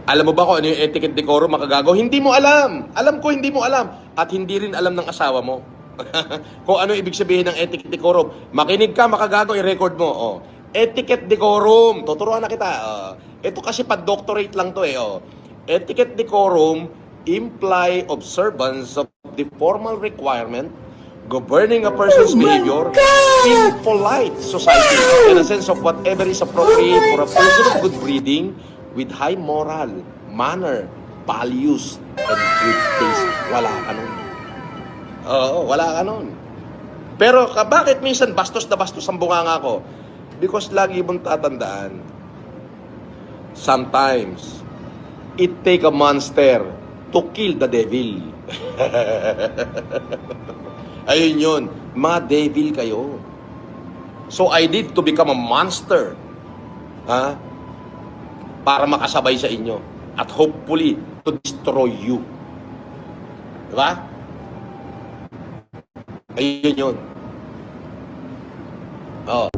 Alam mo ba kung ano yung etiquette decorum, makagago? Hindi mo alam. Alam ko hindi mo alam. At hindi rin alam ng asawa mo. Kung ano ibig sabihin ng etiquette decorum. Makinig ka, makagago, i-record mo. Oh. Etiquette decorum. Tuturuan na kita. Ito kasi pa-doctorate lang to eh. Oh. Etiquette decorum imply observance of the formal requirement governing a person's behavior in polite society in a sense of whatever is appropriate for a person of good breeding with high moral, manner, values, and good taste. Wala ka nun. Oo, wala ka nun. Pero bakit minsan bastos na bastos ang bunganga ko? Because lagi mong tatandaan, sometimes, it take a monster to kill the devil. Ayun yun. Mga devil kayo. So I need to become a monster. Ha? Para makasabay sa inyo. At hopefully, to destroy you. Diba? Ayun yun. Oh.